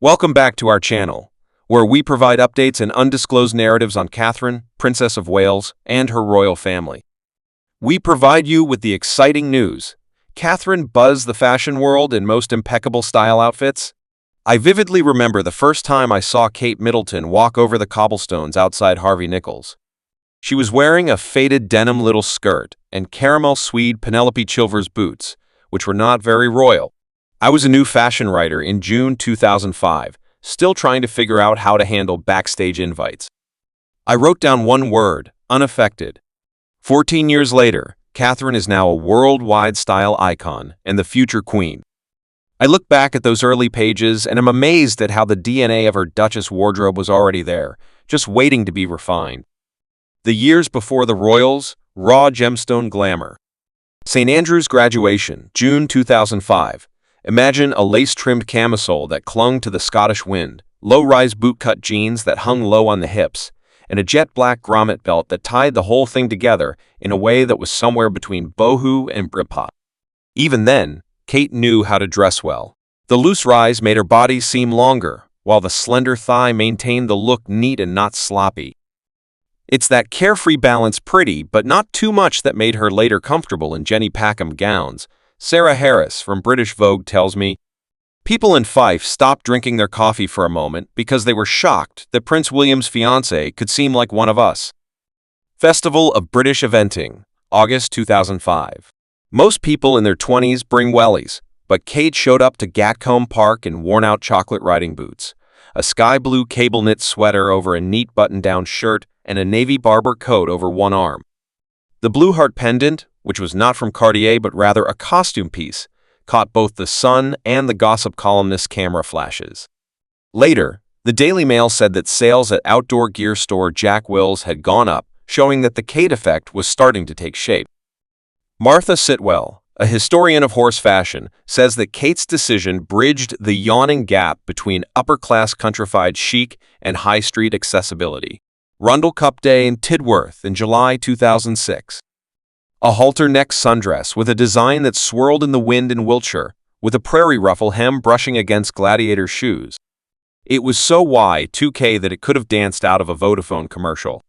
Welcome back to our channel, where we provide updates and undisclosed narratives on Catherine, Princess of Wales, and her royal family. We provide you with the exciting news. Catherine buzzed the fashion world in most impeccable style outfits. I vividly remember the first time I saw Kate Middleton walk over the cobblestones outside Harvey Nichols. She was wearing a faded denim little skirt and caramel suede Penelope Chilvers boots, which were not very royal. I was a new fashion writer in June 2005, still trying to figure out how to handle backstage invites. I wrote down one word: unaffected. 14 years later, Catherine is now a worldwide style icon and the future queen. I look back at those early pages and am amazed at how the DNA of her Duchess wardrobe was already there, just waiting to be refined. The years before the royals, raw gemstone glamour. St. Andrew's graduation, June 2005. Imagine a lace-trimmed camisole that clung to the Scottish wind, low-rise bootcut jeans that hung low on the hips, and a jet-black grommet belt that tied the whole thing together in a way that was somewhere between boho and Britpop. Even then, Kate knew how to dress well. The loose rise made her body seem longer, while the slender thigh maintained the look neat and not sloppy. It's that carefree balance, pretty but not too much, that made her later comfortable in Jenny Packham gowns. Sarah Harris from British Vogue tells me, "People in Fife stopped drinking their coffee for a moment because they were shocked that Prince William's fiancée could seem like one of us." Festival of British Eventing, August 2005. Most people in their 20s bring wellies, but Kate showed up to Gatcombe Park in worn-out chocolate riding boots, a sky blue cable-knit sweater over a neat button-down shirt, and a navy Barber coat over one arm. The blue heart pendant, which was not from Cartier but rather a costume piece, caught both the Sun and the gossip columnist's camera flashes. Later, the Daily Mail said that sales at outdoor gear store Jack Wills had gone up, showing that the Kate effect was starting to take shape. Martha Sitwell, a historian of horse fashion, says that Kate's decision bridged the yawning gap between upper-class countrified chic and high-street accessibility. Rundle Cup Day in Tidworth in July 2006. A halter-neck sundress with a design that swirled in the wind in Wiltshire, with a prairie ruffle hem brushing against gladiator shoes. It was so Y2K that it could have danced out of a Vodafone commercial.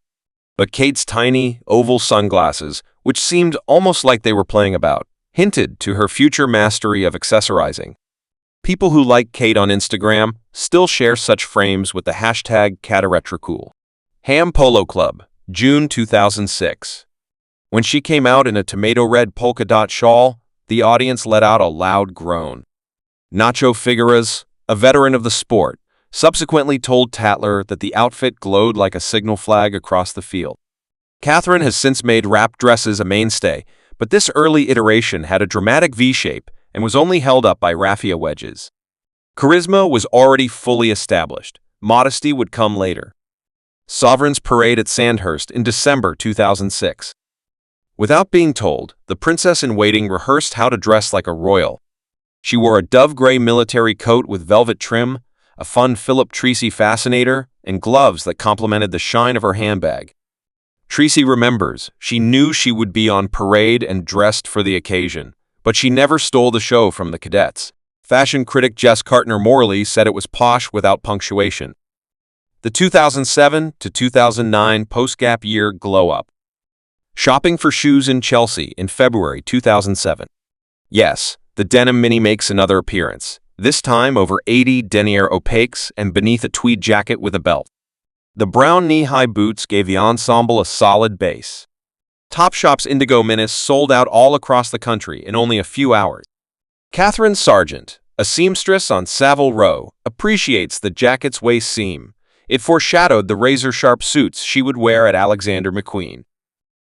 But Kate's tiny, oval sunglasses, which seemed almost like they were playing about, hinted to her future mastery of accessorizing. People who like Kate on Instagram still share such frames with the hashtag #CataRetroCool. Ham Polo Club, June 2006. When she came out in a tomato-red polka dot shawl, the audience let out a loud groan. Nacho Figueras, a veteran of the sport, subsequently told Tatler that the outfit glowed like a signal flag across the field. Catherine has since made wrap dresses a mainstay, but this early iteration had a dramatic V-shape and was only held up by raffia wedges. Charisma was already fully established. Modesty would come later. Sovereign's Parade at Sandhurst in December 2006. Without being told, the princess-in-waiting rehearsed how to dress like a royal. She wore a dove-gray military coat with velvet trim, a fun Philip Treacy fascinator, and gloves that complemented the shine of her handbag. Treacy remembers, she knew she would be on parade and dressed for the occasion, but she never stole the show from the cadets. Fashion critic Jess Cartner-Morley said it was posh without punctuation. The 2007 to 2009 post-gap year glow-up. Shopping for shoes in Chelsea in February 2007. Yes, the denim mini makes another appearance, this time over 80 denier opaques and beneath a tweed jacket with a belt. The brown knee-high boots gave the ensemble a solid base. Topshop's Indigo Menace sold out all across the country in only a few hours. Catherine Sargent, a seamstress on Savile Row, appreciates the jacket's waist seam. It foreshadowed the razor-sharp suits she would wear at Alexander McQueen.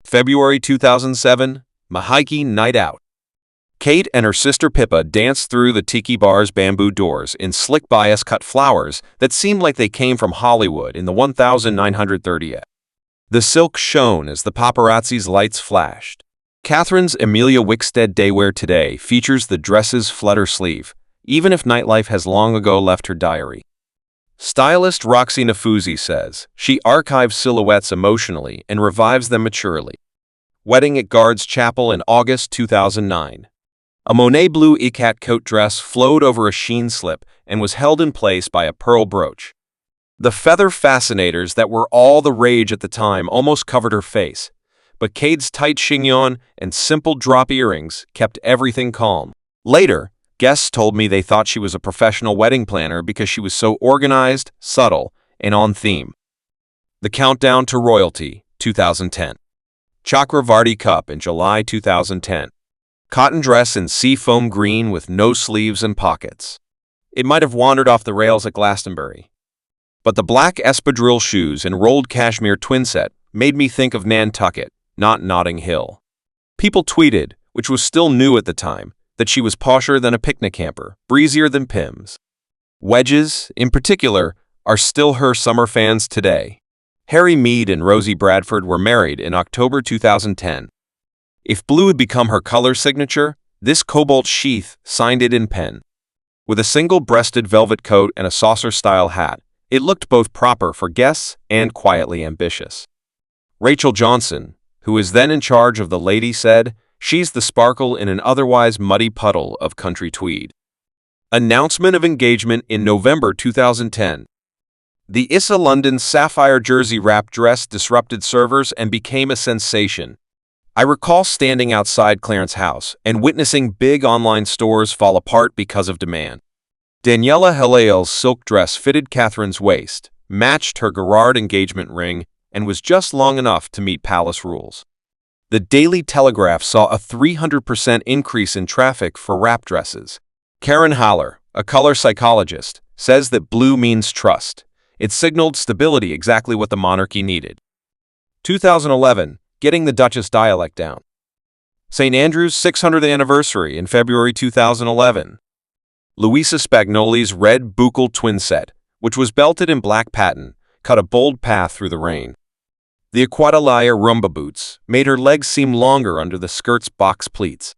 February 2007, Mahike Night Out. Kate and her sister Pippa danced through the Tiki Bar's bamboo doors in slick bias-cut flowers that seemed like they came from Hollywood in the 1930s. The silk shone as the paparazzi's lights flashed. Catherine's Amelia Wickstead Daywear Today features the dress's flutter sleeve, even if nightlife has long ago left her diary. Stylist Roxy Nafouzi says she archives silhouettes emotionally and revives them maturely. Wedding at Guards Chapel in August 2009. A Monet blue ikat coat dress flowed over a sheen slip and was held in place by a pearl brooch. The feather fascinators that were all the rage at the time almost covered her face, but Cade's tight chignon and simple drop earrings kept everything calm. Later, guests told me they thought she was a professional wedding planner because she was so organized, subtle, and on theme. The Countdown to Royalty, 2010. Chakravarti Cup in July 2010. Cotton dress in seafoam green with no sleeves and pockets. It might have wandered off the rails at Glastonbury. But the black espadrille shoes and rolled cashmere twin set made me think of Nantucket, not Notting Hill. People tweeted, which was still new at the time, that she was posher than a picnic camper, breezier than Pimm's. Wedges, in particular, are still her summer fans today. Harry Mead and Rosie Bradford were married in October 2010. If blue had become her color signature, this cobalt sheath signed it in pen. With a single-breasted velvet coat and a saucer-style hat, it looked both proper for guests and quietly ambitious. Rachel Johnson, who was then in charge of the lady, said, "She's the sparkle in an otherwise muddy puddle of country tweed." Announcement of engagement in November 2010. The Issa London sapphire jersey wrap dress disrupted servers and became a sensation. I recall standing outside Clarence's house and witnessing big online stores fall apart because of demand. Daniela Haleal's silk dress fitted Catherine's waist, matched her Gerard engagement ring, and was just long enough to meet palace rules. The Daily Telegraph saw a 300% increase in traffic for wrap dresses. Karen Haller, a color psychologist, says that blue means trust. It signaled stability, exactly what the monarchy needed. 2011, getting the Duchess dialect down. St. Andrew's 600th anniversary in February 2011. Luisa Spagnoli's red buccal twin set, which was belted in black patten, cut a bold path through the rain. The Aquatalaya Rumba boots made her legs seem longer under the skirt's box pleats.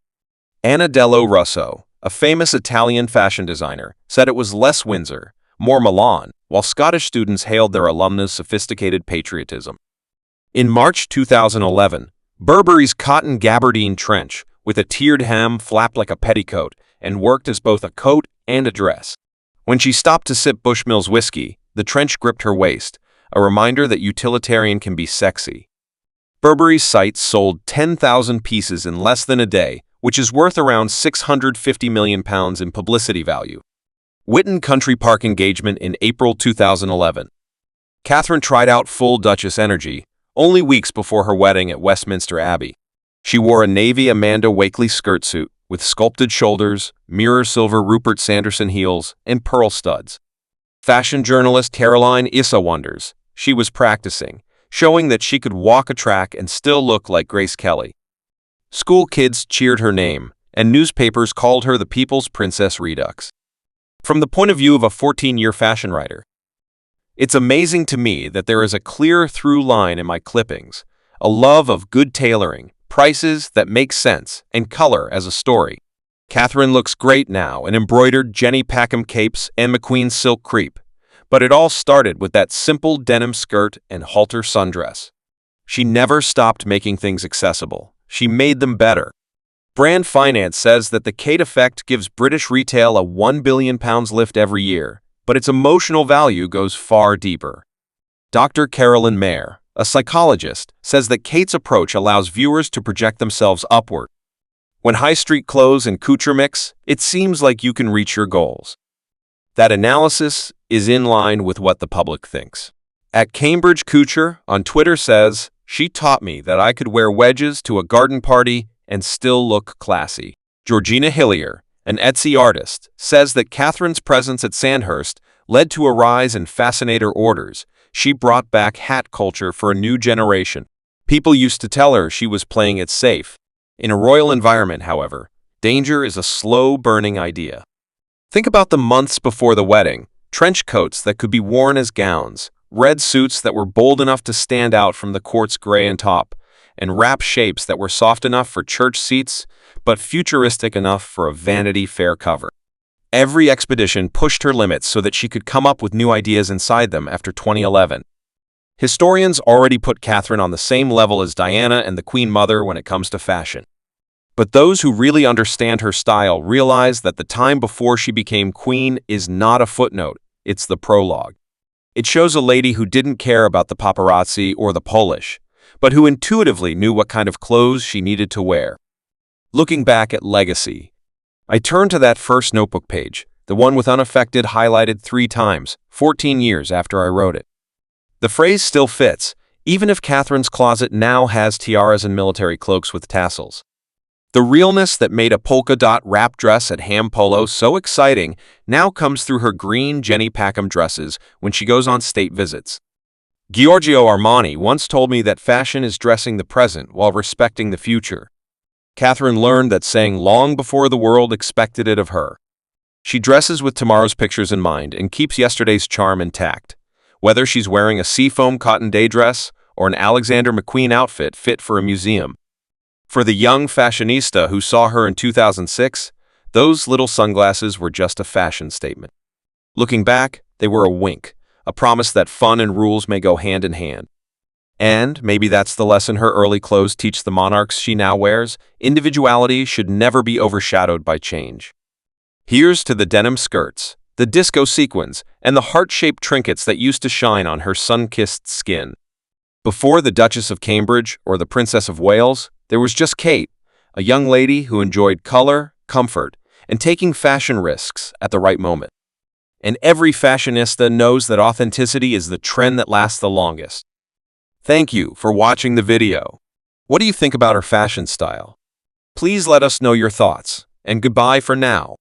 Anna Dello Russo, a famous Italian fashion designer, said it was less Windsor, more Milan, while Scottish students hailed their alumna's sophisticated patriotism. In March 2011, Burberry's cotton gabardine trench with a tiered hem flapped like a petticoat and worked as both a coat and a dress. When she stopped to sip Bushmills whiskey, the trench gripped her waist, a reminder that utilitarian can be sexy. Burberry's site sold 10,000 pieces in less than a day, which is worth around £650 million in publicity value. Whitton Country Park engagement in April 2011. Catherine tried out full Duchess energy only weeks before her wedding at Westminster Abbey. She wore a navy Amanda Wakely skirt suit with sculpted shoulders, mirror silver Rupert Sanderson heels, and pearl studs. Fashion journalist Caroline Issa wonders, she was practicing, showing that she could walk a track and still look like Grace Kelly. School kids cheered her name, and newspapers called her the People's Princess Redux. From the point of view of a 14-year fashion writer, it's amazing to me that there is a clear through line in my clippings, a love of good tailoring, prices that make sense, and color as a story. Catherine looks great now in embroidered Jenny Packham capes and McQueen silk crepe, but it all started with that simple denim skirt and halter sundress. She never stopped making things accessible. She made them better. Brand Finance says that the Kate effect gives British retail a £1 billion lift every year, but its emotional value goes far deeper. Dr. Carolyn Mayer, a psychologist, says that Kate's approach allows viewers to project themselves upward. When high street clothes and couture mix, it seems like you can reach your goals. That analysis is in line with what the public thinks. At Cambridge Couture on Twitter says, "She taught me that I could wear wedges to a garden party and still look classy." Georgina Hillier, an Etsy artist, says that Catherine's presence at Sandhurst led to a rise in fascinator orders. She brought back hat culture for a new generation. People used to tell her she was playing it safe. In a royal environment, however, danger is a slow-burning idea. Think about the months before the wedding: trench coats that could be worn as gowns, red suits that were bold enough to stand out from the court's gray and top, and wrap shapes that were soft enough for church seats, but futuristic enough for a Vanity Fair cover. Every expedition pushed her limits so that she could come up with new ideas inside them after 2011. Historians already put Catherine on the same level as Diana and the Queen Mother when it comes to fashion. But those who really understand her style realize that the time before she became queen is not a footnote, it's the prologue. It shows a lady who didn't care about the paparazzi or the Polish, but who intuitively knew what kind of clothes she needed to wear. Looking back at Legacy, I turned to that first notebook page, the one with unaffected highlighted 3 times, 14 years after I wrote it. The phrase still fits, even if Catherine's closet now has tiaras and military cloaks with tassels. The realness that made a polka dot wrap dress at Ham Polo so exciting now comes through her green Jenny Packham dresses when she goes on state visits. Giorgio Armani once told me that fashion is dressing the present while respecting the future. Catherine learned that saying long before the world expected it of her. She dresses with tomorrow's pictures in mind and keeps yesterday's charm intact, whether she's wearing a seafoam cotton day dress or an Alexander McQueen outfit fit for a museum. For the young fashionista who saw her in 2006, those little sunglasses were just a fashion statement. Looking back, they were a wink, a promise that fun and rules may go hand in hand. And maybe that's the lesson her early clothes teach the monarchs she now wears: individuality should never be overshadowed by change. Here's to the denim skirts, the disco sequins, and the heart-shaped trinkets that used to shine on her sun-kissed skin. Before the Duchess of Cambridge or the Princess of Wales, there was just Kate, a young lady who enjoyed color, comfort, and taking fashion risks at the right moment. And every fashionista knows that authenticity is the trend that lasts the longest. Thank you for watching the video. What do you think about her fashion style? Please let us know your thoughts, and goodbye for now.